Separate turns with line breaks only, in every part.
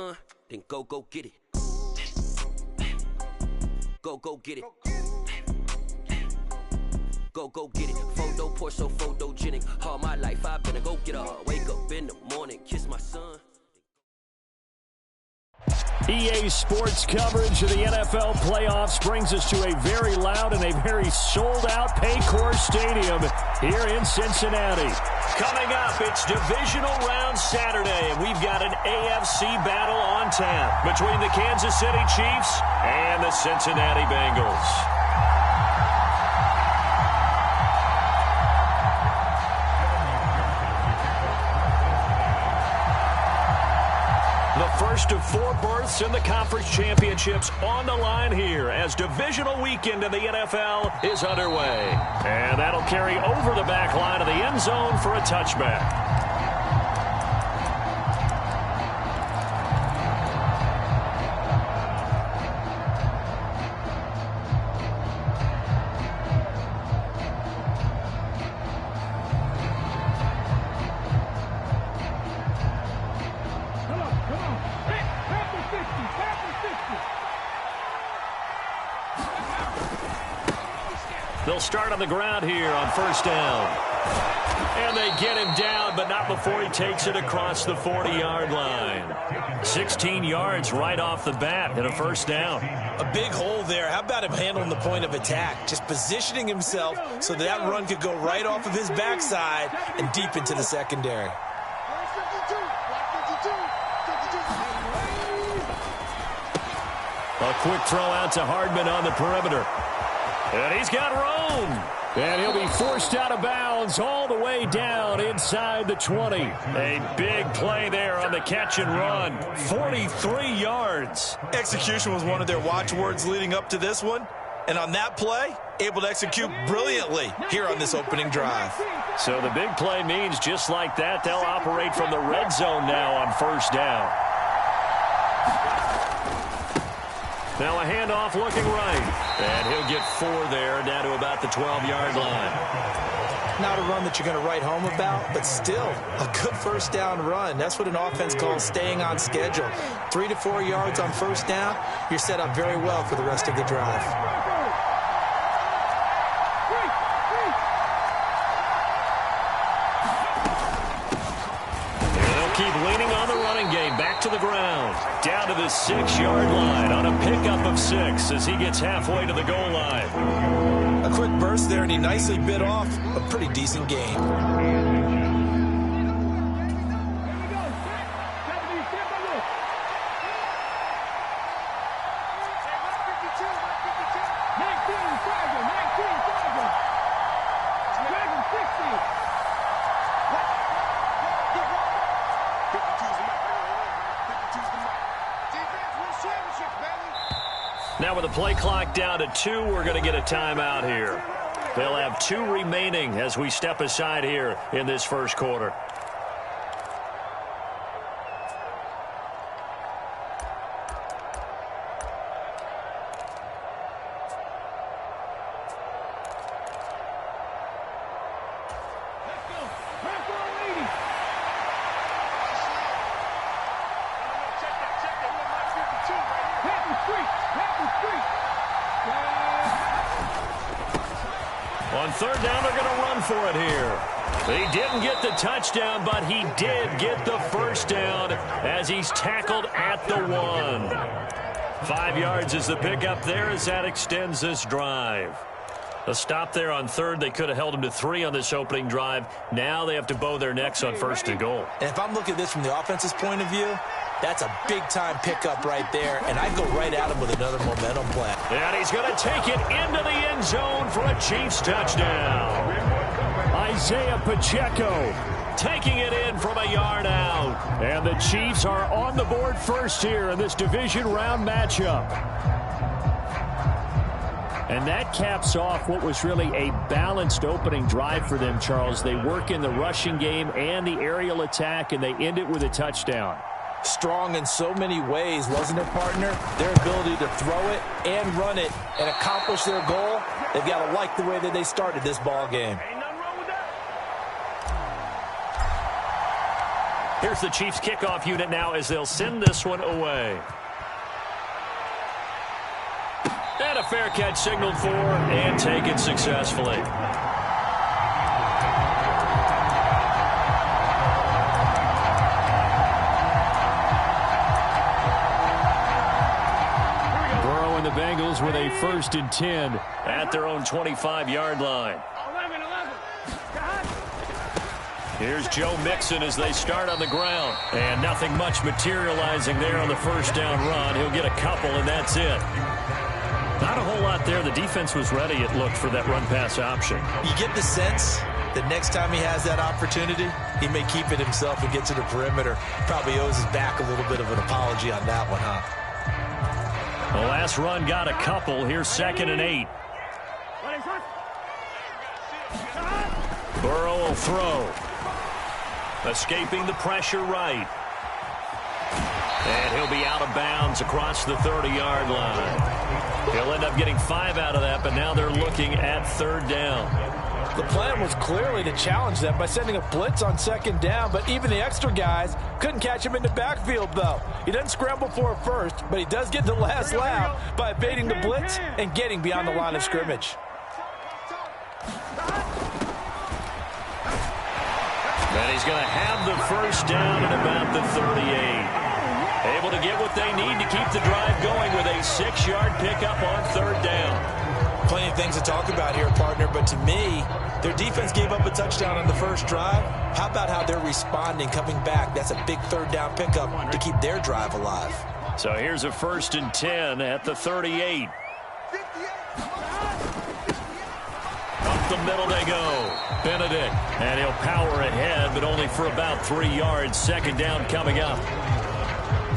son, then go get it. Go get it. Go get it. Photo poor, so photogenic. All my life I've been a go-getter. Wake up in the morning, kiss my son.
EA Sports coverage of the NFL playoffs brings us to a very loud and a very sold-out Paycor Stadium here in Cincinnati. Coming up, it's Divisional Round Saturday, and we've got an AFC battle on tap between the Kansas City Chiefs and the Cincinnati Bengals. The first of 4 berths in the conference championships on the line here as divisional weekend in the NFL is underway. And that'll carry over the back line of the end zone for a touchback. They'll start on the ground here on first down. And they get him down, but not before he takes it across the 40-yard line. 16 yards right off the bat and a first down.
A big hole there. How about him handling the point of attack? Just positioning himself so that run could go right off of his backside and deep into the secondary.
A quick throw out to Hardman on the perimeter. And he's got room. And he'll be forced out of bounds all the way down inside the 20. A big play there on the catch and run. 43 yards.
Execution was one of their watchwords leading up to this one. And on that play, able to execute brilliantly here on this opening drive.
So the big play means just like that, they'll operate from the red zone now on first down. Now a handoff looking right. And he'll get 4 there, down to about the 12-yard line.
Not a run that you're going to write home about, but still a good first down run. That's what an offense calls staying on schedule. 3 to 4 yards on first down, you're set up very well for the rest of the drive.
Keep leaning on the running game. Back to the ground. Down to the 6-yard line on a pickup of 6 as he gets halfway to the goal line.
A quick burst there, and he nicely bit off a pretty decent gain.
Now with the play clock down to 2, we're going to get a timeout here. They'll have 2 remaining as we step aside here in this first quarter. On third down, they're going to run for it here. He didn't get the touchdown, but he did get the first down as he's tackled at the 1. 5 yards is the pickup there as that extends this drive. A stop there on third. They could have held him to 3 on this opening drive. Now they have to bow their necks on first and goal.
And if I'm looking at this from the offense's point of view, that's a big-time pickup right there, and I'd go right at him with another momentum play.
And he's going to take it into the end zone for a Chiefs touchdown. Isaiah Pacheco taking it in from a yard out. And the Chiefs are on the board first here in this division round matchup. And that caps off what was really a balanced opening drive for them, Charles. They work in the rushing game and the aerial attack, and they end it with a touchdown.
Strong in so many ways, wasn't it, partner? Their ability to throw it and run it and accomplish their goal, they've got to like the way that they started this ball game.
Here's the Chiefs kickoff unit now as they'll send this one away. And a fair catch signaled for and taken successfully. Burrow and the Bengals with a 1st and 10 at their own 25-yard line. Here's Joe Mixon as they start on the ground. And nothing much materializing there on the first down run. He'll get a couple, and that's it. Not a whole lot there. The defense was ready, it looked, for that run-pass option. You get the sense that next time he has that opportunity, he may keep it himself and get to the perimeter. Probably owes his back a little bit of an apology on that one, huh? The last run got a couple. Here's 2nd and 8. Burrow will throw. Escaping the pressure right. And he'll be out of bounds across the 30-yard line. He'll end up getting 5 out of that, but now they're looking at 3rd down.
The plan was clearly to challenge them by sending a blitz on 2nd down, but even the extra guys couldn't catch him in the backfield, though. He doesn't scramble for it first, but he does get the last lap by evading the blitz and getting beyond the line of scrimmage.
And he's going to have the 1st down at about the 38. Able to get what they need to keep the drive going with a 6-yard pickup on 3rd down.
Plenty of things to talk about here, partner, but to me, their defense gave up a touchdown on the first drive. How about how they're responding, coming back? That's a big 3rd down pickup to keep their drive alive.
So here's a 1st and 10 at the 38. Up the middle they go. Benedict, and he'll power ahead, but only for about 3 yards. 2nd down coming up.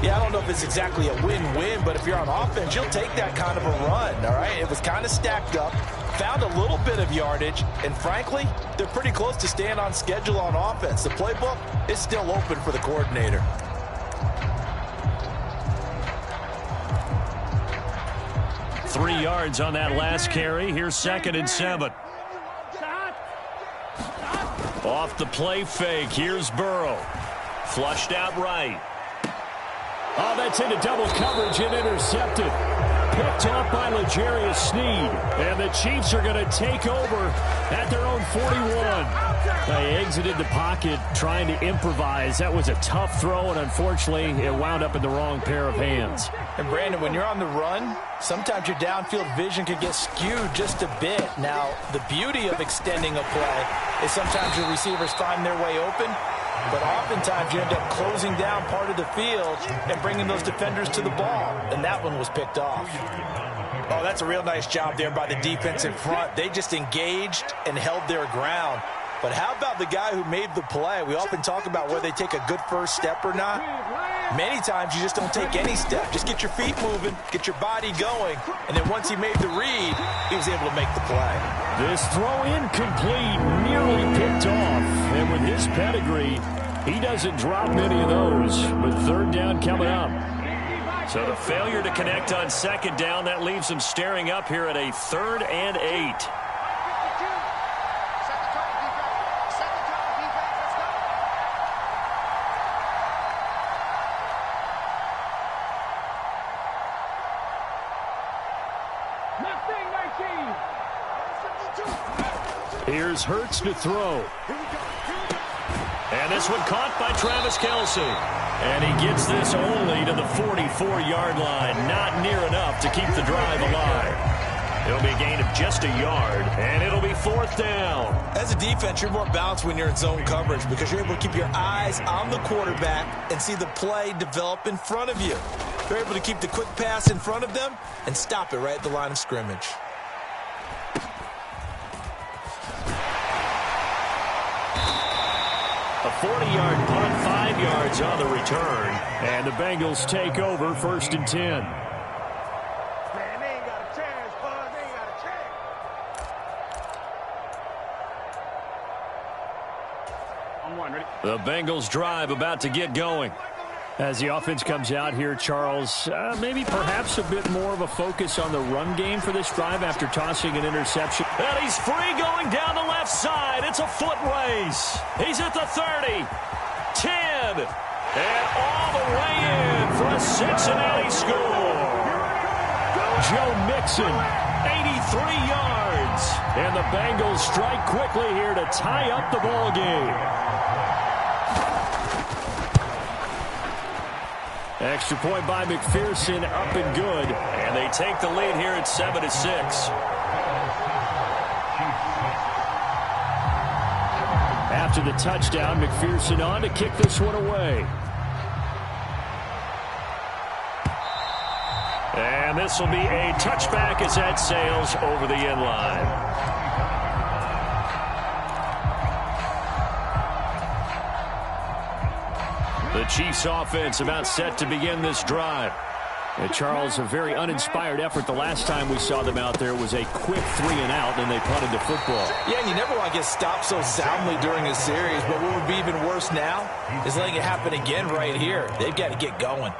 Yeah, I don't know if it's exactly a win-win, but if you're on offense, you'll take that kind of a run, all right? It was kind of stacked up, found a little bit of yardage, and frankly, they're pretty close to staying on schedule on offense. The playbook is still open for the coordinator.
Three yards on that last carry. Here's 2nd and 7. Off the play fake. Here's Burrow. Flushed out right. Oh, that's into double coverage and intercepted. Picked off by L'Jarius Sneed. And the Chiefs are going to take over at their own 41. They exited the pocket trying to improvise. That was a tough throw, and unfortunately, it wound up in the wrong pair of hands.
And, Brandon, when you're on the run, sometimes your downfield vision can get skewed just a bit. Now, the beauty of extending a play is sometimes your receivers find their way open, but oftentimes you end up closing down part of the field and bringing those defenders to the ball, and that one was picked off. Oh, that's a real nice job there by the defense in front. They just engaged and held their ground. But how about the guy who made the play? We often talk about whether they take a good first step or not. Many times you just don't take any step. Just get your feet moving, get your body going, and then once he made the read, he was able to make the play.
This throw incomplete, nearly picked off. And with his pedigree, he doesn't drop many of those. But 3rd down coming up. So the failure to connect on 2nd down, that leaves him staring up here at a 3rd and 8. Here's Hurts to throw. And this one caught by Travis Kelce. And he gets this only to the 44-yard line. Not near enough to keep the drive alive. It'll be a gain of just a yard, and it'll be 4th down.
As a defense, you're more balanced when you're in zone coverage because you're able to keep your eyes on the quarterback and see the play develop in front of you. You're able to keep the quick pass in front of them and stop it right at the line of scrimmage.
A 40-yard punt, 5 yards on the return. And the Bengals take over 1st and 10. The Bengals drive about to get going. As the offense comes out here, Charles, maybe perhaps a bit more of a focus on the run game for this drive after tossing an interception. And he's free going down the left side. It's a foot race. He's at the 30, 10, again. And all the way in for a Cincinnati score. Joe Mixon, 83 yards. And the Bengals strike quickly here to tie up the ball game. Extra point by McPherson, up and good. And they take the lead here at 7-6. After the touchdown, McPherson on to kick this one away. And this will be a touchback as that sails over the end line. The Chiefs offense about set to begin this drive. And Charles, a very uninspired effort. The last time we saw them out there was a quick 3-and-out, and they punted the football.
Yeah, and you never want to get stopped so soundly during a series, but what would be even worse now is letting it happen again right here. They've got to get going.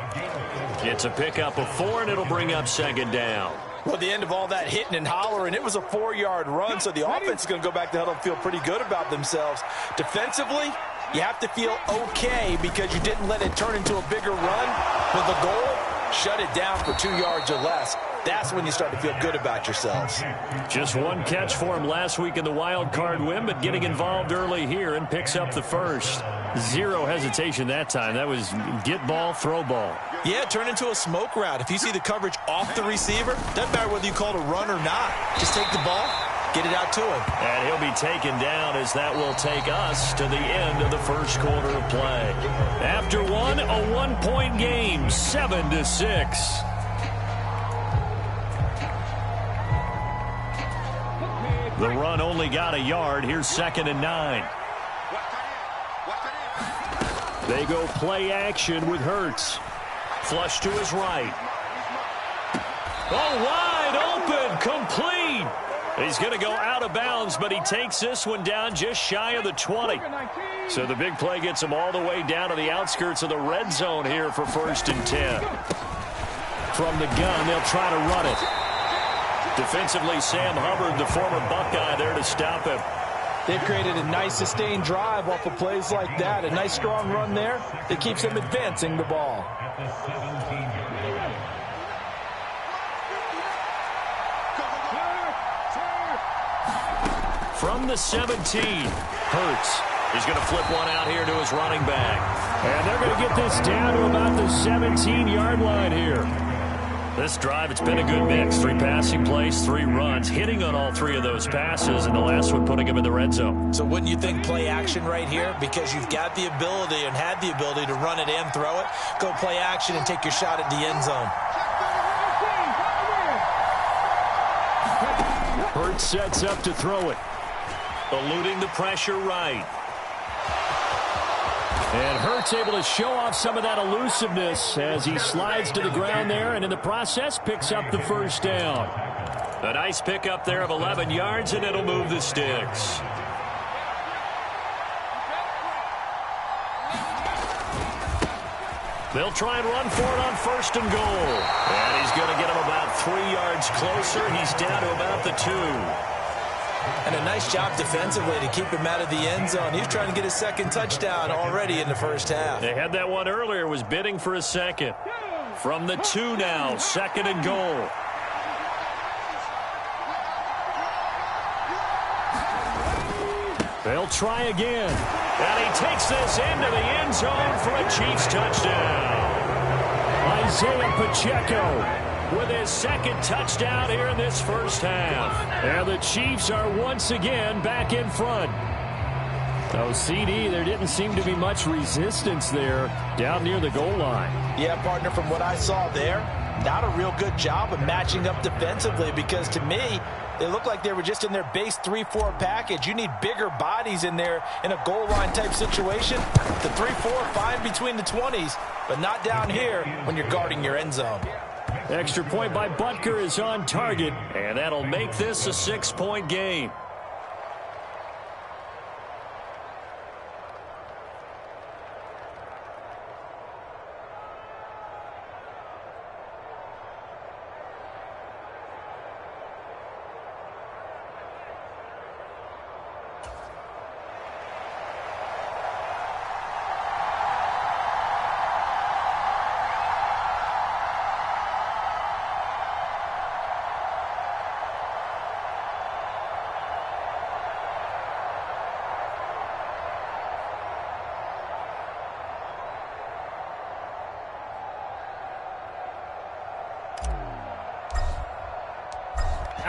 It's a pickup of 4, and it'll bring up second down.
Well, at the end of all that hitting and hollering, it was a 4-yard run, so the offense is going to go back to huddle and feel pretty good about themselves. Defensively, you have to feel okay because you didn't let it turn into a bigger run. But the goal, shut it down for 2 yards or less. That's when you start to feel good about yourselves.
Just one catch for him last week in the wild card win, but getting involved early here and picks up the first. Zero hesitation that time. That was get ball, throw ball.
Yeah, turn into a smoke route. If you see the coverage off the receiver, doesn't matter whether you call it a run or not. Just take the ball, get it out to him. And
he'll be taken down as that will take us to the end of the first quarter of play. After one, a one-point game, 7-6. The run only got a yard. Here's 2nd and 9. They go play action with Hurts. Flush to his right. Oh, wide open, complete. He's going to go out of bounds, but he takes this one down just shy of the 20. So the big play gets him all the way down to the outskirts of the red zone here for 1st and 10. From the gun, they'll try to run it. Defensively, Sam Hubbard, the former Buckeye, there to stop him.
They've created a nice sustained drive off of plays like that. A nice strong run there that keeps them advancing the ball.
From the 17, Hurts is going to flip one out here to his running back. And they're going to get this down to about the 17-yard line here. This drive, it's been a good mix. 3 passing plays, 3 runs, hitting on all 3 of those passes, and the last one putting him in the red zone.
So wouldn't you think play action right here? Because you've got the ability and had the ability to run it and throw it. Go play action and take your shot at the end zone.
Hurts sets up to throw it. Eluding the pressure right. And Hurts able to show off some of that elusiveness as he slides to the ground there, and in the process picks up the first down. A nice pickup there of 11 yards, and it'll move the sticks. They'll try and run for it on 1st and goal. And he's going to get him about 3 yards closer. He's down to about the 2.
And a nice job defensively to keep him out of the end zone. He's trying to get his 2nd touchdown already in the first half.
They had that one earlier, was bidding for a 2nd. From the 2 now, 2nd and goal. They'll try again. And he takes this into the end zone for a Chiefs touchdown. Isaiah Pacheco with his 2nd touchdown here in this first half. And the Chiefs are once again back in front. Oh, CD, there didn't seem to be much resistance there down near the goal line.
Yeah, partner, from what I saw there, not a real good job of matching up defensively because to me, they looked like they were just in their base 3-4 package. You need bigger bodies in there in a goal line type situation. The 3-4 fine between the 20s, but not down here when you're guarding your end zone.
Extra point by Butker is on target, and that'll make this a 6-point game.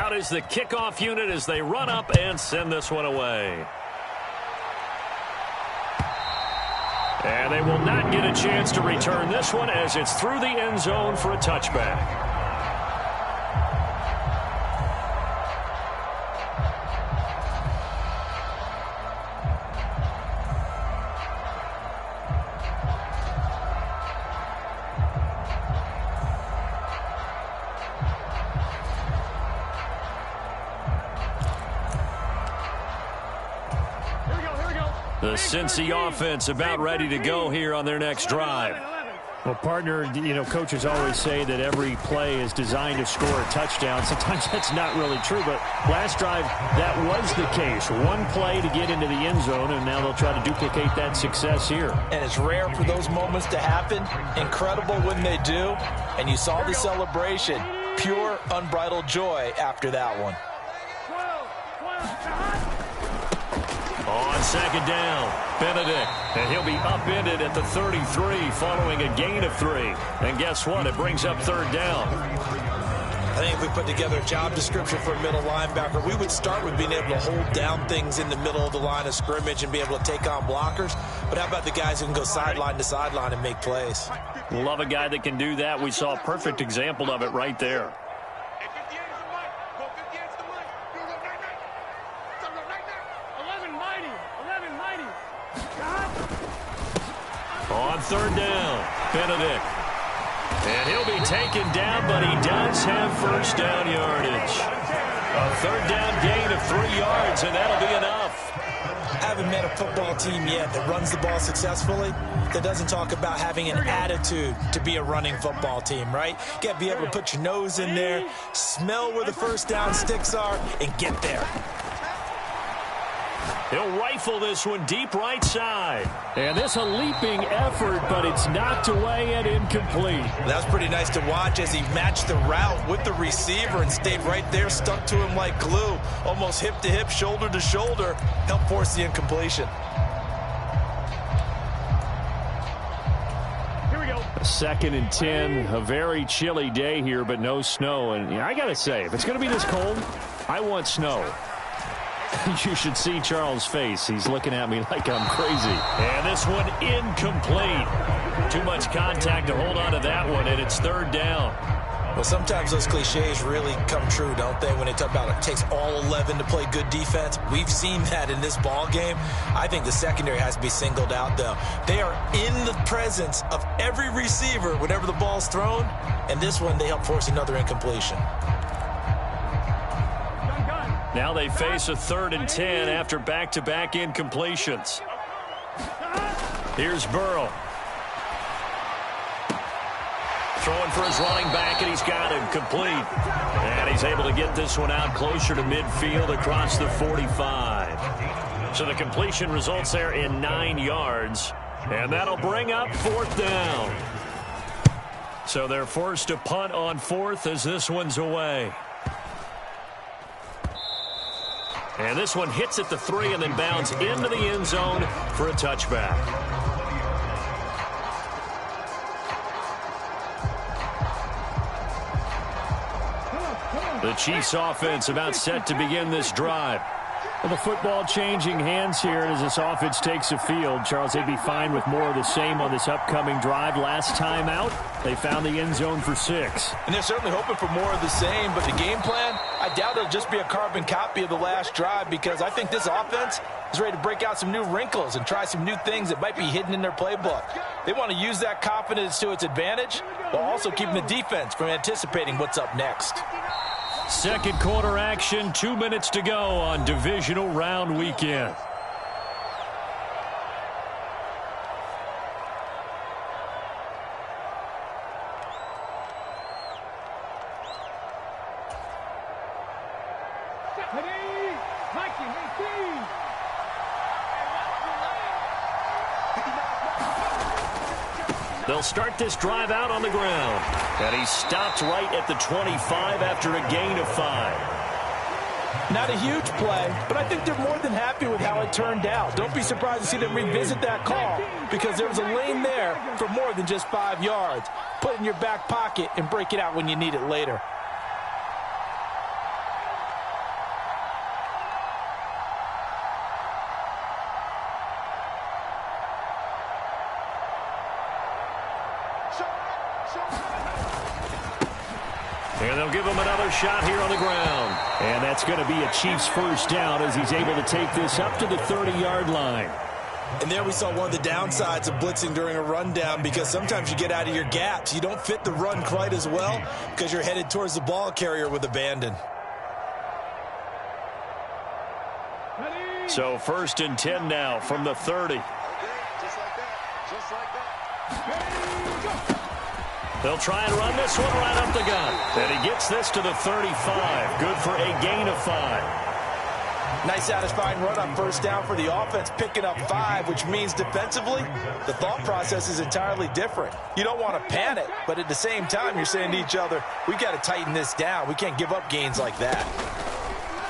Out is the kickoff unit as they run up and send this one away. And they will not get a chance to return this one as it's through the end zone for a touchback. The Cincy offense about ready to go here on their next drive.
Well, partner, coaches always say that every play is designed to score a touchdown. Sometimes that's not really true, but last drive, that was the case. One play to get into the end zone, and now they'll try to duplicate that success here.
And it's rare for those moments to happen. Incredible when they do. And you saw the celebration. Pure, unbridled joy after that one.
On second down, Benedict, and he'll be upended at the 33 following a gain of 3. And guess what? It brings up third down.
I think if we put together a job description for a middle linebacker, we would start with being able to hold down things in the middle of the line of scrimmage and be able to take on blockers. But how about the guys who can go sideline to sideline and make plays?
Love a guy that can do that. We saw a perfect example of it right there. On third down, Benedict. And he'll be taken down, but he does have first down yardage. A third down gain of 3 yards, and that'll be enough.
I haven't met a football team yet that runs the ball successfully that doesn't talk about having an attitude to be a running football team, right? You got to be able to put your nose in there, smell where the first down sticks are, and get there.
He'll rifle this one deep right side.
And this a leaping effort, but it's knocked away and incomplete.
That was pretty nice to watch as he matched the route with the receiver and stayed right there, stuck to him like glue, almost hip to hip, shoulder to shoulder, helped force the incompletion.
Here we go. 2nd and 10, a very chilly day here, but no snow. And I got to say, if it's going to be this cold, I want snow. You should see Charles' face. He's looking at me like I'm crazy.
And this one incomplete. Too much contact to hold on to that one, and it's third down.
Well, sometimes those cliches really come true, don't they? When they talk about it takes all 11 to play good defense. We've seen that in this ball game. I think the secondary has to be singled out, though. They are in the presence of every receiver whenever the ball's thrown, and this one they help force another incompletion.
Now they face a 3rd and 10 after back-to-back incompletions. Here's Burrow. Throwing for his running back, and he's got him complete. And he's able to get this one out closer to midfield across the 45. So the completion results there in 9 yards. And that'll bring up 4th down. So they're forced to punt on 4th as this one's away. And this one hits at the 3 and then bounds into the end zone for a touchback. The Chiefs offense about set to begin this drive.
Well, the football changing hands here as this offense takes the field. Charles, they'd be fine with more of the same on this upcoming drive. Last time out, they found the end zone for 6.
And they're certainly hoping for more of the same, but the game plan, I doubt it'll just be a carbon copy of the last drive because I think this offense is ready to break out some new wrinkles and try some new things that might be hidden in their playbook. They want to use that confidence to its advantage while also keeping the defense from anticipating what's up next.
Second quarter action, 2 minutes to go on divisional round weekend. They'll start this drive out on the ground. And he stopped right at the 25 after a gain of 5.
Not a huge play, but I think they're more than happy with how it turned out. Don't be surprised to see them revisit that call because there was a lane there for more than just 5 yards. Put it in your back pocket and break it out when you need it later.
And they'll give him another shot here on the ground.
And that's going to be a Chiefs first down as he's able to take this up to the 30-yard line.
And there we saw one of the downsides of blitzing during a rundown, because sometimes you get out of your gaps. You don't fit the run quite as well because you're headed towards the ball carrier with abandon.
So 1st and 10 now from the 30.
Just like that.
They'll try and run this one right up the gut. And he gets this to the 35. Good for a gain of 5.
Nice satisfying run on first down for the offense, picking up 5, which means defensively, the thought process is entirely different. You don't want to panic, but at the same time, you're saying to each other, we've got to tighten this down. We can't give up gains like that.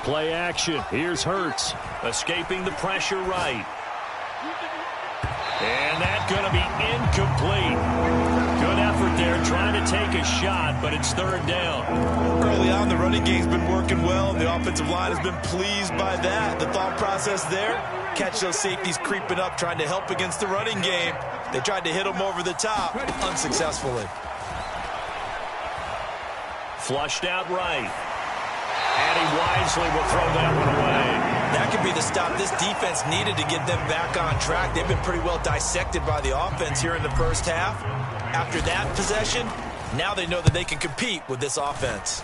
Play action. Here's Hurts.
Escaping the pressure right. And that's going to be incomplete. Good effort there, trying to take a shot, but it's 3rd down.
Early on, the running game's been working well, and the offensive line has been pleased by that. The thought process there, catch those safeties creeping up, trying to help against the running game. They tried to hit them over the top, unsuccessfully.
Flushed out right. And he wisely will throw that one away.
That could be the stop this defense needed to get them back on track. They've been pretty well dissected by the offense here in the first half. After that possession, now they know that they can compete with this offense.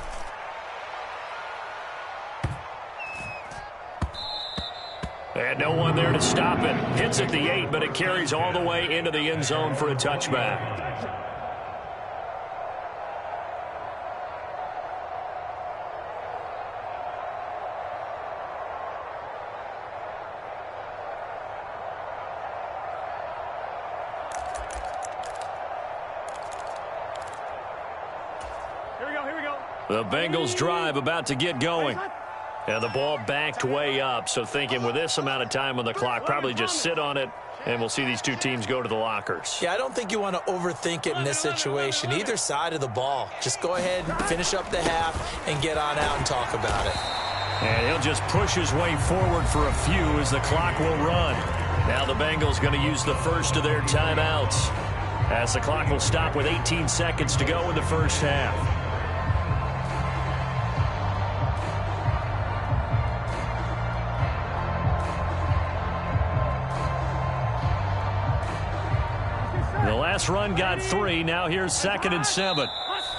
And no one there to stop it. Hits at the 8, but it carries all the way into the end zone for a touchback. The Bengals drive about to get going. And the ball backed way up, so thinking with this amount of time on the clock, probably just sit on it, and we'll see these two teams go to the lockers.
Yeah, I don't think you want to overthink it in this situation. Either side of the ball. Just go ahead, finish up the half, and get on out and talk about it.
And he'll just push his way forward for a few as the clock will run. Now the Bengals going to use the first of their timeouts, as the clock will stop with 18 seconds to go in the first half. The last run got 3. Now here's 2nd and 7.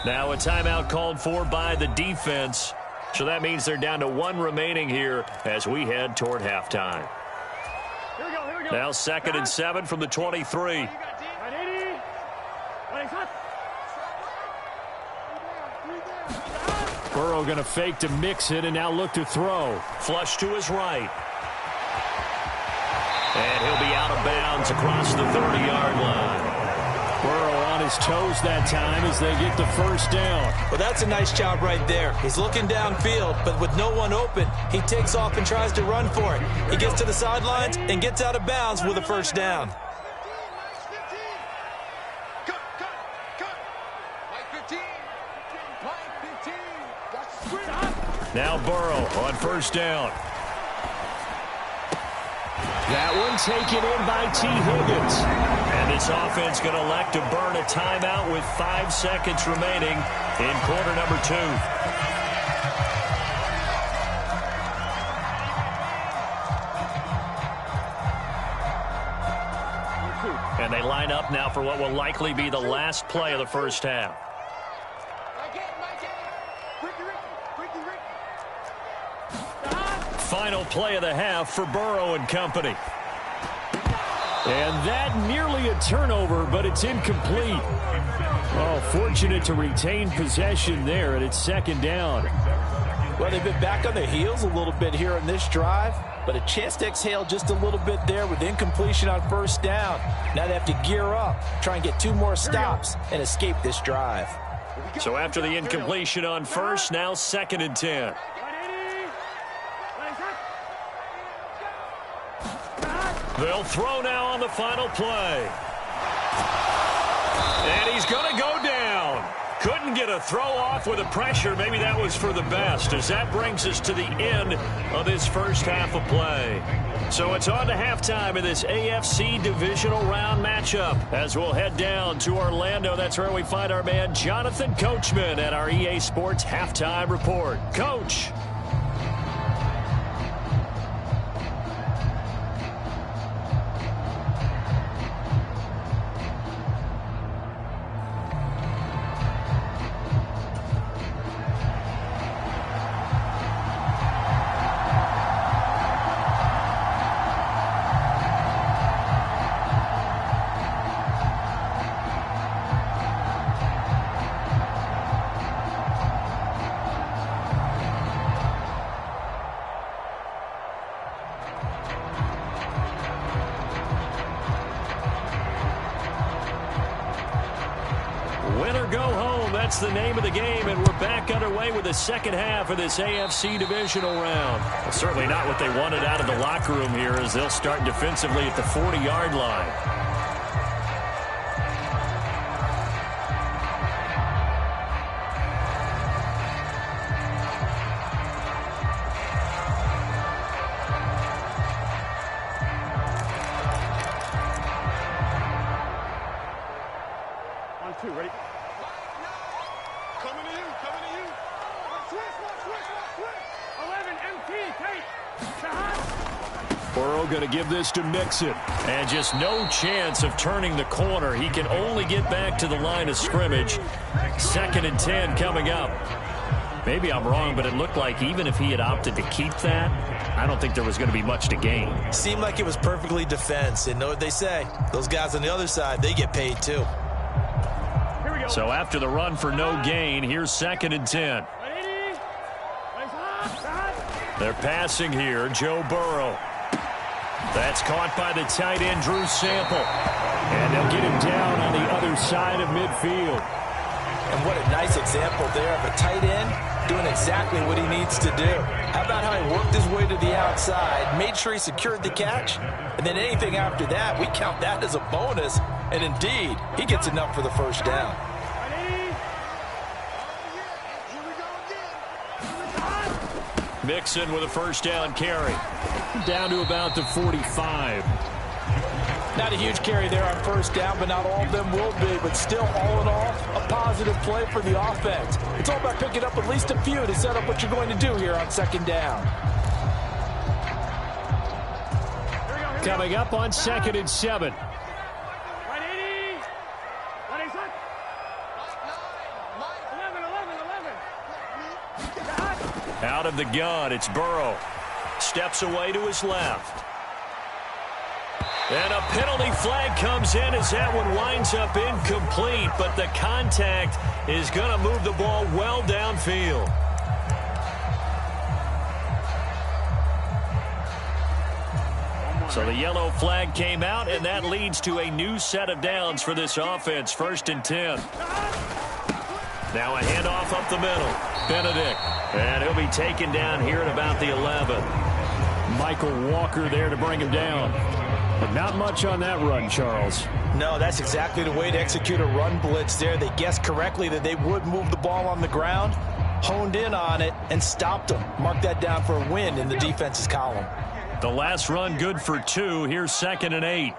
Now a timeout called for by the defense. So that means they're down to 1 remaining here as we head toward halftime.
Here we go.
Now 2nd and 7 from the 23.
Burrow going to fake to mix it and now look to throw.
Flush to his right. And he'll be out of bounds across the 30-yard line.
Burrow on his toes that time as they get the first down.
Well, that's a nice job right there. He's looking downfield, but with no one open, he takes off and tries to run for it. He gets to the sidelines and gets out of bounds with a first down.
Now Burrow on first down.
That one taken in by T. Higgins.
And this offense going to elect to burn a timeout with 5 seconds remaining in quarter number 2. And they line up now for what will likely be the last play of the first half. Final play of the half for Burrow and company.
And that nearly a turnover, but it's incomplete. Oh, fortunate to retain possession there, and it's 2nd down.
Well, they've been back on their heels a little bit here in this drive, but a chance to exhale just a little bit there with incompletion on first down. Now they have to gear up, try and get 2 more stops, and escape this drive.
So after the incompletion on first, now 2nd and 10. They'll throw now on the final play. And he's going to go down. Couldn't get a throw off with the pressure. Maybe that was for the best, as that brings us to the end of this first half of play. So it's on to halftime in this AFC divisional round matchup as we'll head down to Orlando. That's where we find our man Jonathan Coachman at our EA Sports Halftime Report. Coach. Win or go home, that's the name of the game, and we're back underway with the second half of this AFC divisional round. Well, certainly not what they wanted out of the locker room here, as they'll start defensively at the 40-yard line.
Two, ready? Coming to you, coming to you. Switch. 11, MT, tight.
Burrow going to give this to Mixon.
And just no chance of turning the corner. He can only get back to the line of scrimmage. 2nd and 10 coming up. Maybe I'm wrong, but it looked like even if he had opted to keep that, I don't think there was going to be much to gain.
Seemed like it was perfectly defense. And know what they say? Those guys on the other side, they get paid too.
So after the run for no gain, here's 2nd and 10. They're passing here, Joe Burrow. That's caught by the tight end, Drew Sample.
And they'll get him down on the other side of midfield.
And what a nice example there of a tight end doing exactly what he needs to do. How about how he worked his way to the outside, made sure he secured the catch, and then anything after that, we count that as a bonus. And indeed, he gets enough for the first down.
Mixon with a first down carry.
Down to about the 45.
Not a huge carry there on first down, but not all of them will be. But still, all in all, a positive play for the offense. It's all about picking up at least a few to set up what you're going to do here on 2nd down.
Coming up on 2nd and 7.
Out of the gun, it's Burrow. Steps away to his left. And a penalty flag comes in as that one winds up incomplete, but the contact is going to move the ball well downfield. So the yellow flag came out, and that leads to a new set of downs for this offense. 1st and 10. Now a handoff up the middle. Benedict. And he'll be taken down here at about the 11.
Michael Walker there to bring him down. But not much on that run, Charles.
No, that's exactly the way to execute a run blitz there. They guessed correctly that they would move the ball on the ground, honed in on it, and stopped them. Mark that down for a win in the defense's column.
The last run good for 2. Here's 2nd and 8.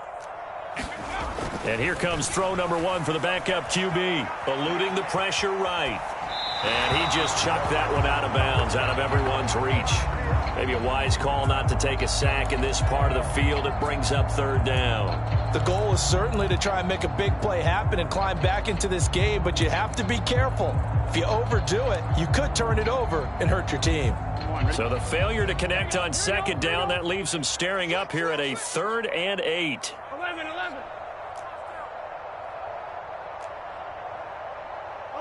And here comes throw number 1 for the backup QB. Eluding the pressure right. And he just chucked that one out of bounds, out of everyone's reach. Maybe a wise call not to take a sack in this part of the field. It brings up 3rd down.
The goal is certainly to try and make a big play happen and climb back into this game, but you have to be careful. If you overdo it, you could turn it over and hurt your team.
So the failure to connect on 2nd down, that leaves them staring up here at a 3rd and 8.
11.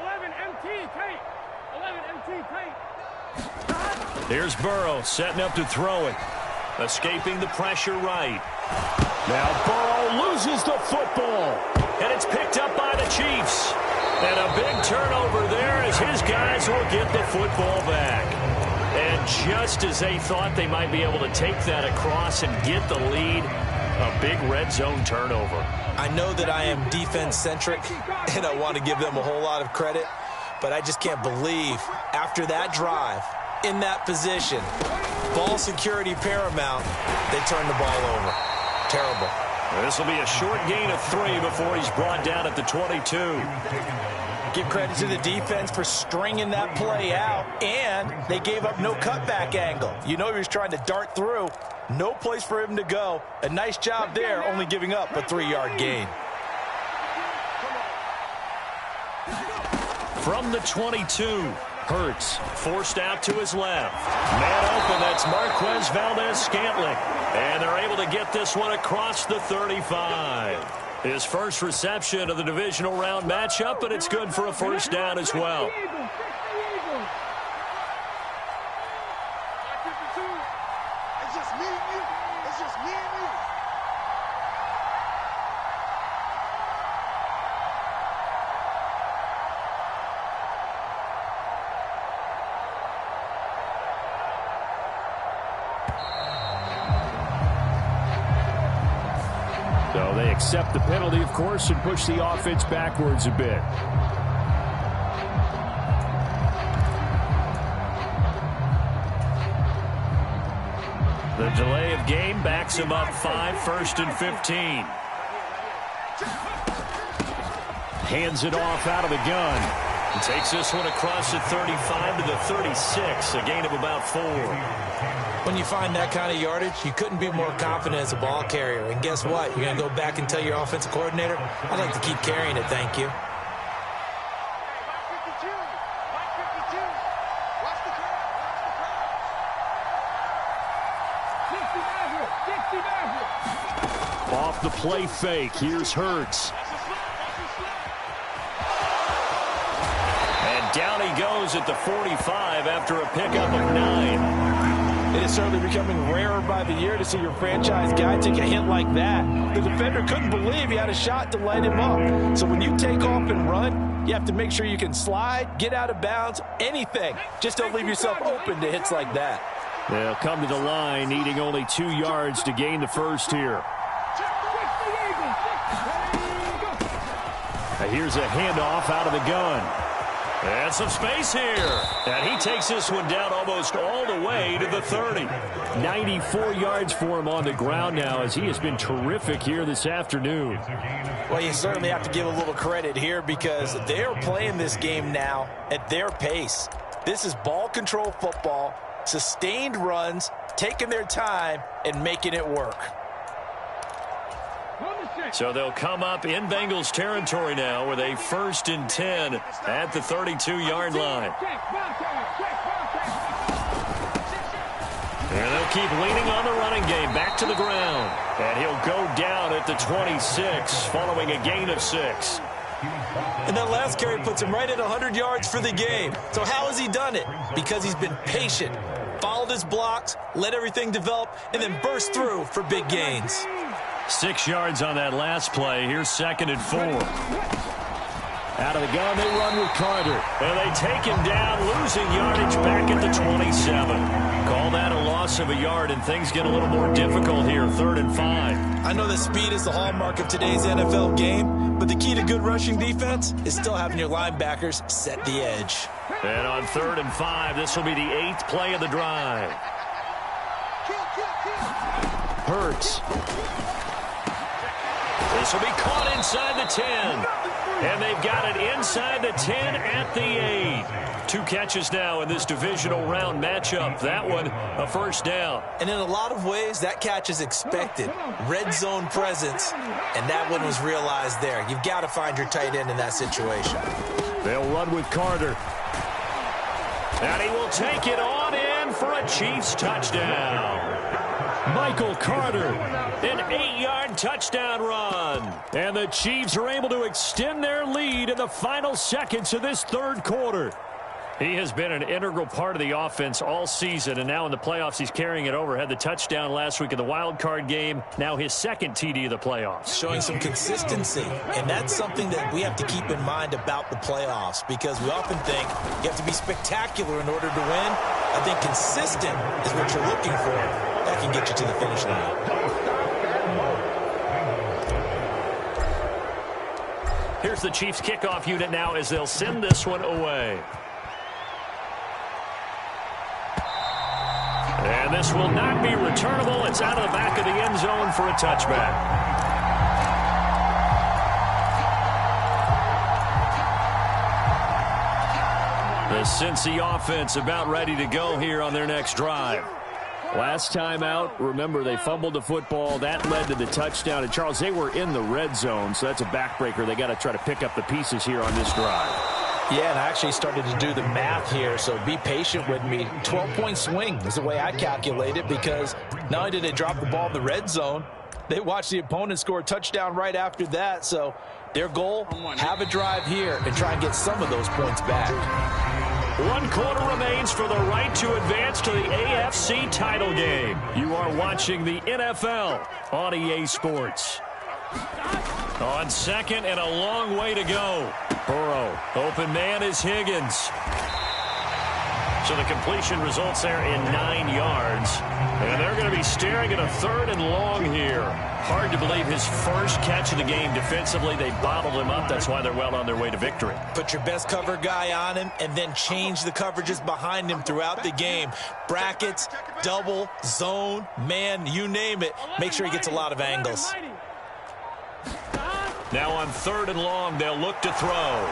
11 MT, tight. 11 MT, tight.
Here's Burrow setting up to throw it. Escaping the pressure right.
Now Burrow loses the football.
And it's picked up by the Chiefs. And a big turnover there as his guys will get the football back. And just as they thought they might be able to take that across and get the lead, a big red zone turnover.
I know that I am defense-centric, and I want to give them a whole lot of credit. but I just can't believe after that drive, in that position, ball security paramount, they turn the ball over. Terrible.
This will be a short gain of 3 before he's brought down at the 22.
Give credit to the defense for stringing that play out, and they gave up no cutback angle. You know he was trying to dart through. No place for him to go. A nice job there, only giving up a 3-yard gain.
From the 22, Hurts forced out to his left. Man open, that's Marquez Valdez-Scantling. And they're able to get this one across the 35. His first reception of the divisional round matchup, but it's good for a first down as well.
It's just me and you. It's just me and you.
So they accept the penalty, of course, and push the offense backwards a bit.
The delay of game backs him up 5, 1st and 15.
Hands it off out of the gun.
And takes this one across the 35 to the 36, a gain of about 4.
When you find that kind of yardage, you couldn't be more confident as a ball carrier. And guess what? You're going to go back and tell your offensive coordinator, I'd like to keep carrying it, thank you.
Watch 52. Watch 52. Watch the crowd. Watch the crowd. 60 back here.
Off the play fake, here's Hurts.
And down he goes at the 45 after a pickup of 9.
It is certainly becoming rarer by the year to see your franchise guy take a hit like that. The defender couldn't believe he had a shot to light him up. So when you take off and run, you have to make sure you can slide, get out of bounds, anything. Just don't leave yourself open to hits like that.
They'll come to the line, needing only 2 yards to gain the first here. Now here's a handoff out of the gun.
And some space here. And he takes this one down almost all the way to the 30.
94 yards for him on the ground now, as he has been terrific here this afternoon.
Well, you certainly have to give a little credit here because they're playing this game now at their pace. This is ball control football, sustained runs, taking their time, and making it work.
So they'll come up in Bengals territory now with a 1st and 10 at the 32-yard line. And they'll keep leaning on the running game back to the ground. And he'll go down at the 26 following a gain of 6.
And that last carry puts him right at 100 yards for the game. So how has he done it? Because he's been patient, followed his blocks, let everything develop, and then burst through for big gains.
6 yards on that last play. Here's 2nd and 4.
Out of the gun, they run with Carter.
And they take him down, losing yardage back at the 27. Call that a loss of a yard, and things get a little more difficult here. 3rd and 5.
I know that speed is the hallmark of today's NFL game, but the key to good rushing defense is still having your linebackers set the edge.
And on 3rd and 5, this will be the 8th play of the drive.
Hurts.
This will be caught inside the 10. And they've got it inside the 10 at the 8. 2 catches now in this divisional round matchup. That one, a first down.
And in a lot of ways, that catch is expected. Red zone presence, and that one was realized there. You've got to find your tight end in that situation.
They'll run with Carter.
And he will take it on in for a Chiefs touchdown.
Michael Carter.
An 8-yard touchdown run.
And the Chiefs are able to extend their lead in the final seconds of this 3rd quarter.
He has been an integral part of the offense all season, and now in the playoffs he's carrying it over. Had the touchdown last week in the wild card game. Now his 2nd TD of the playoffs.
Showing some consistency, and that's something that we have to keep in mind about the playoffs because we often think you have to be spectacular in order to win. I think consistent is what you're looking for. That can get you to the finish line.
Here's the Chiefs kickoff unit now as they'll send this one away. And this will not be returnable. It's out of the back of the end zone for a touchback. The Cincy offense about ready to go here on their next drive.
Last time out, remember, they fumbled the football. That led to the touchdown. And, Charles, they were in the red zone, so that's a backbreaker. They got to try to pick up the pieces here on this drive.
Yeah, and I actually started to do the math here, so be patient with me. 12-point swing is the way I calculate it, because not only did they drop the ball in the red zone, they watched the opponent score a touchdown right after that. So their goal, have a drive here and try and get some of those points back.
1 quarter remains for the right to advance to the AFC title game. You are watching the NFL on EA Sports. On second and a long way to go. Burrow, open man is Higgins. So the completion results there in 9 yards. And they're going to be staring at a 3rd and long here. Hard to believe his first catch of the game defensively. They bottled him up. That's why they're well on their way to victory.
Put your best cover guy on him and then change the coverages behind him throughout the game. Brackets, double, zone, man, you name it. Make sure he gets a lot of angles.
Now on 3rd and long, they'll look to throw.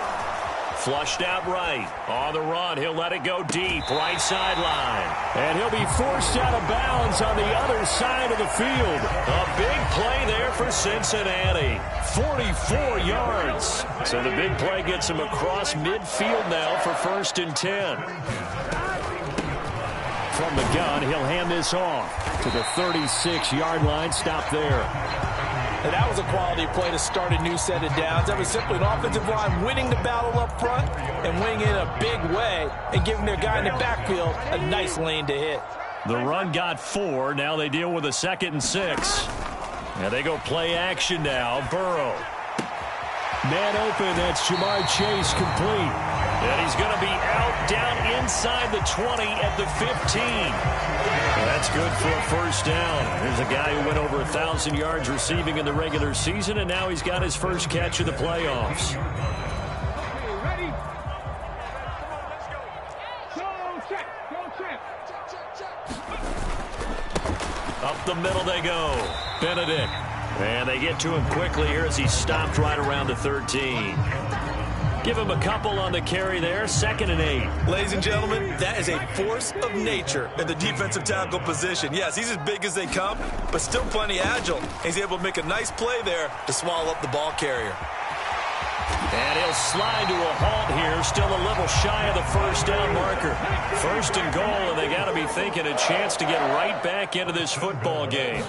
Flushed out right. On the run, he'll let it go deep. Right sideline.
And he'll be forced out of bounds on the other side of the field.
A big play there for Cincinnati. 44 yards. So the big play gets him across midfield now for 1st and 10.
From the gun, he'll hand this off to the 36-yard line. Stop there.
And that was a quality play to start a new set of downs. That was simply an offensive line winning the battle up front and winning in a big way and giving their guy in the backfield a nice lane to hit.
The run got 4. Now they deal with a 2nd and 6. And they go play action now. Burrow.
Man open. That's Jamar Chase complete.
And he's going to be out down inside the 20 at the 15. That's good for a 1st down. There's a guy who went over 1,000 yards receiving in the regular season, and now he's got his first catch of the playoffs.
Ready? Go check.
Up the middle they go. Benedict. And they get to him quickly here as he's stopped right around the 13. Give him a couple on the carry there. 2nd and 8.
Ladies and gentlemen, that is a force of nature in the defensive tackle position. Yes, he's as big as they come, but still plenty agile. He's able to make a nice play there to swallow up the ball carrier.
And he'll slide to a halt here. Still a little shy of the 1st down marker. 1st and goal, and they got to be thinking a chance to get right back into this football game.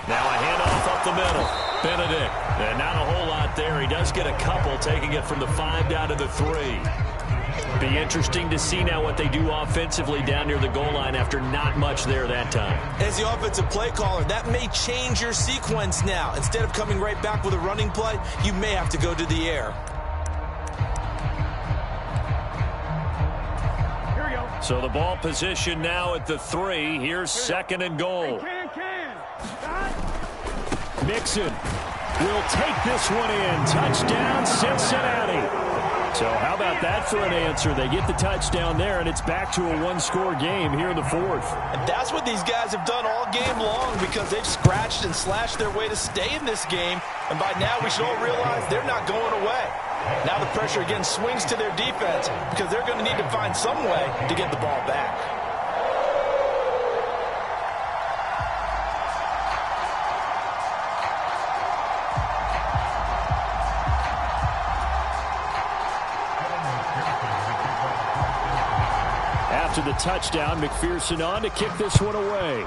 Now a handoff up the middle. Benedict. And not a whole lot there. He does get a couple, taking it from the 5 down to the 3. Be interesting to see now what they do offensively down near the goal line after not much there that time.
As the offensive play caller, that may change your sequence now. Instead of coming right back with a running play, you may have to go to the air.
Here we go.
So the ball position now at the 3. Here's 2nd and goal.
Can.
Mixon will take this one in. Touchdown, Cincinnati. So how about that for an answer? They get the touchdown there, and it's back to a 1-score game here in the 4th.
And that's what these guys have done all game long, because they've scratched and slashed their way to stay in this game. And by now, we should all realize they're not going away. Now the pressure again swings to their defense, because they're going to need to find some way to get the ball back.
After the touchdown, McPherson on to kick this one away.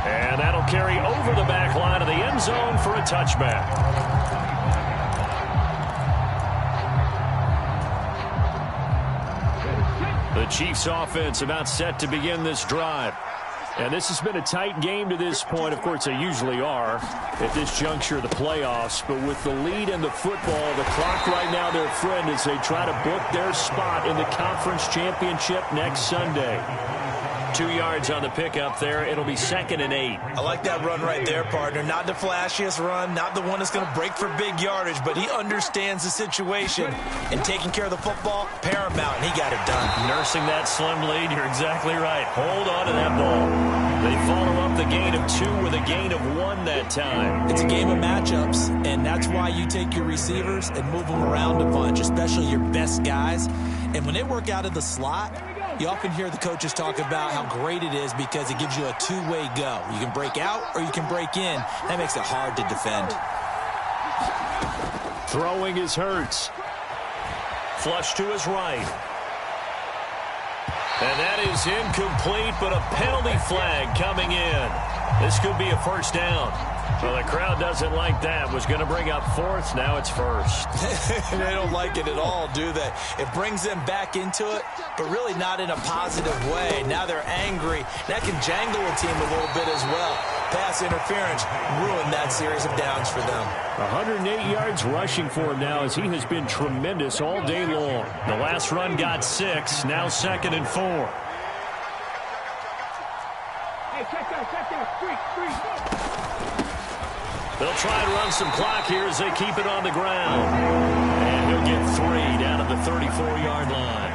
And that'll carry over the back line of the end zone for a touchback. The Chiefs offense about set to begin this drive.
And this has been a tight game to this point. Of course, they usually are at this juncture of the playoffs. But with the lead in the football, the clock right now their friend as they try to book their spot in the conference championship next Sunday.
2 yards on the pickup there. It'll be 2nd and 8.
I like that run right there, partner. Not the flashiest run, not the one that's going to break for big yardage, but he understands the situation, and taking care of the football, paramount, and he got it done.
Nursing that slim lead, you're exactly right. Hold on to that ball. They follow up the gain of 2 with a gain of 1 that time.
It's a game of matchups, and that's why you take your receivers and move them around a bunch, especially your best guys. And when they work out of the slot, you often hear the coaches talk about how great it is because it gives you a two-way go. You can break out or you can break in. That makes it hard to defend.
Throwing is Hurts. Flush to his right. And that is incomplete, but a penalty flag coming in. This could be a first down. Well, the crowd doesn't like that. Was going to bring up 4th. Now it's 1st.
They don't like it at all, do they? It brings them back into it, but really not in a positive way. Now they're angry. That can jangle a team a little bit as well. Pass interference ruined that series of downs for them.
108 yards rushing for him now as he has been tremendous all day long.
The last run got 6. Now 2nd and 4.
Hey, check that. Three.
They'll try and run some clock here as they keep it on the ground. And he'll get 3 down at the 34-yard line.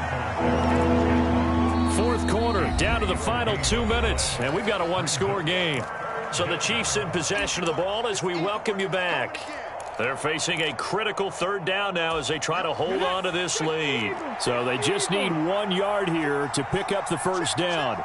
4th quarter, down to the final 2 minutes. And we've got a 1-score game. So the Chiefs in possession of the ball as we welcome you back. They're facing a critical 3rd down now as they try to hold on to this lead.
So they just need 1 yard here to pick up the first down.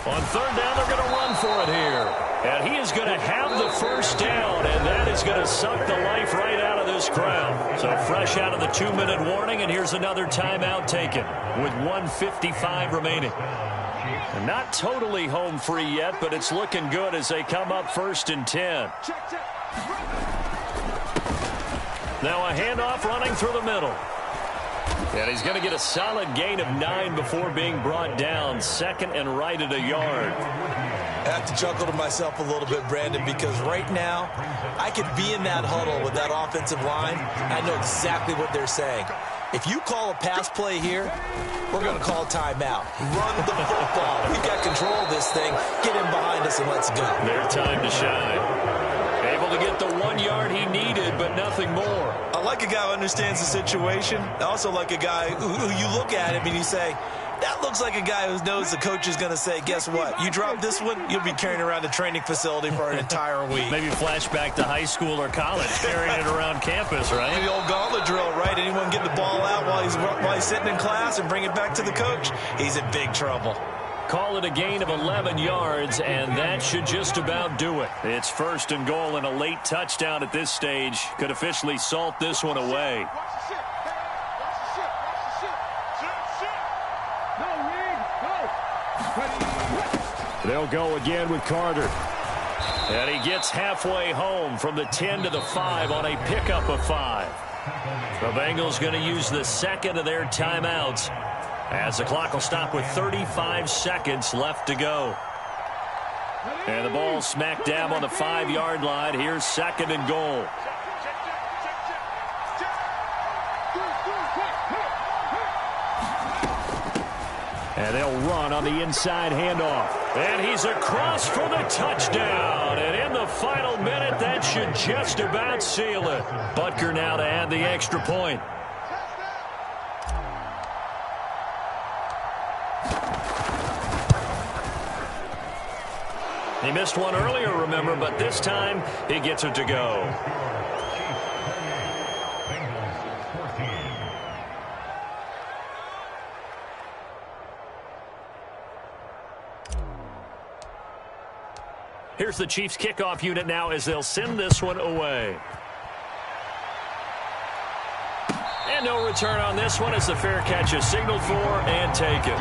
On 3rd down, they're going to run for it here. And he is going to have the first down, and that is going to suck the life right out of this crowd. So fresh out of the 2-minute warning, and here's another timeout taken with 1:55 remaining. And not totally home free yet, but it's looking good as they come up 1st and 10. Now a handoff running through the middle. And he's going to get a solid gain of 9 before being brought down. 2nd and right at a yard.
I have to chuckle to myself a little bit, Brandon, because right now I could be in that huddle with that offensive line. I know exactly what they're saying. If you call a pass play here, we're going to call timeout. Run the football. We've got control of this thing. Get in behind us and let's go.
Their time to shine. Able to get the 1 yard he needed, but nothing more.
I like a guy who understands the situation. I also like a guy who you look at him and you say, that looks like a guy who knows the coach is going to say, guess what? You drop this one, you'll be carrying around the training facility for an entire week.
Maybe flashback to high school or college, carrying it around campus, right?
The old gauntlet drill, right? Anyone get the ball out while he's sitting in class and bring it back to the coach? He's in big trouble.
Call it a gain of 11 yards, and that should just about do it. It's 1st and goal, and a late touchdown at this stage could officially salt this one away.
They'll go again with Carter.
And he gets halfway home from the 10 to the 5 on a pickup of 5. The Bengals going to use the 2nd of their timeouts as the clock will stop with 35 seconds left to go. And the ball smack dab on the 5-yard line. Here's 2nd and goal.
And they'll run on the inside handoff.
And he's across for the touchdown. And in the final minute, that should just about seal it. Butker now to add the extra point. He missed one earlier, remember, but this time he gets it to go. Here's the Chiefs kickoff unit now as they'll send this one away. And no return on this one as the fair catch is signaled for and taken.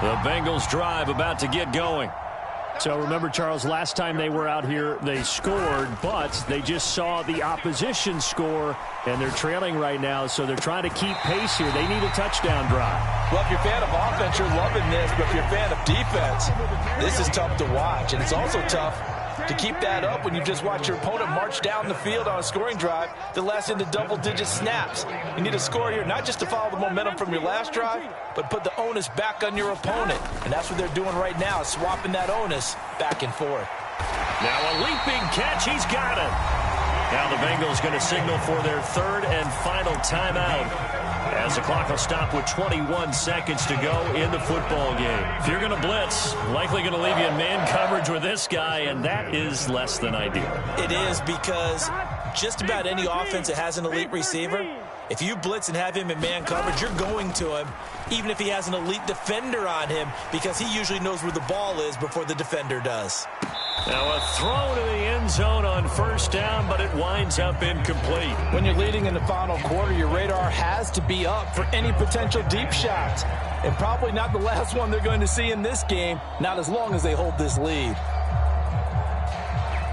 The Bengals drive about to get going.
So remember, Charles, last time they were out here, they scored, but they just saw the opposition score, and they're trailing right now, so they're trying to keep pace here. They need a touchdown drive.
Well, if you're a fan of offense, you're loving this, but if you're a fan of defense, this is tough to watch, and it's also tough To keep that up when you just watch your opponent march down the field on a scoring drive that lasts into double-digit snaps. You need a score here not just to follow the momentum from your last drive, but put the onus back on your opponent. And that's what they're doing right now, swapping that onus back and forth.
Now a leaping catch. He's got it. Now the Bengals going to signal for their third and final timeout, as the clock will stop with 21 seconds to go in the football game. If you're going to blitz, likely going to leave you in man coverage with this guy, and that is less than ideal.
It is, because just about any offense that has an elite receiver, if you blitz and have him in man coverage, you're going to him, even if he has an elite defender on him, because he usually knows where the ball is before the defender does.
Now a throw to the end zone on first down, but it winds up incomplete.
When you're leading in the final quarter, your radar has to be up for any potential deep shots. And probably not the last one they're going to see in this game, not as long as they hold this lead.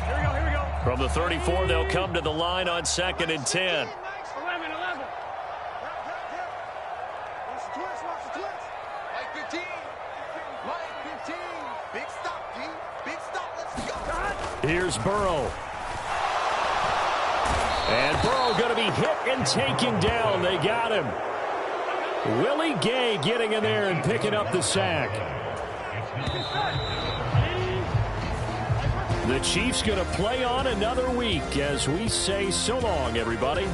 Here we go.
From the 34, they'll come to the line on 2nd and 10.
11. Watch the twist, watch the twist.
Like 15. Like 15. Big stop, D. Big stop. Let's go.
Here's Burrow. And Burrow going to be hit and taken down. They got him. Willie Gay getting in there and picking up the sack. The Chiefs going to play on another week as we say so long, everybody.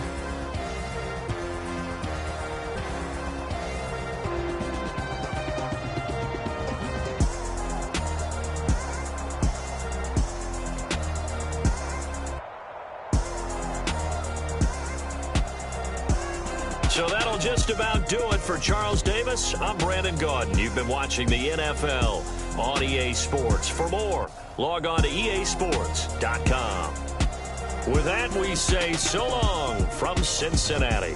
So that'll just about do it for Charles Davis. I'm Brandon Gaudin. You've been watching the NFL on EA Sports. For more, log on to easports.com. With that, we say so long from Cincinnati.